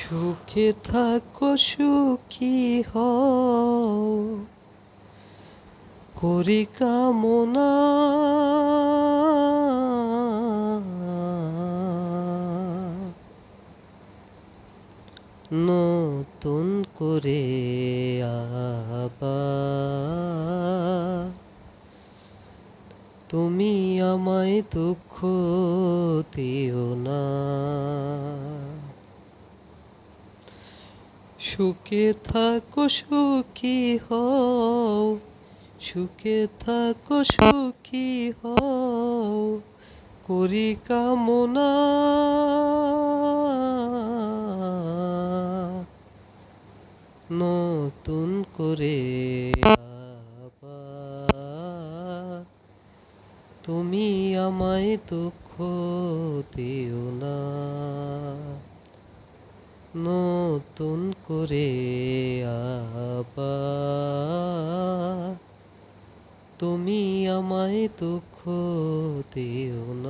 সুখে থাকো সুখী হও করি কামনা। নতুন করে আবার তুমি আমায় দুঃখ দিও না। সুখে থাকো সুখী হও, সুখে থাকো সুখী হও করি কামনা। নতুন করে আবার তুমি আমায় দুঃখ দিও না। নতুন করে আবার তুমি আমায় দুঃখ দিও না।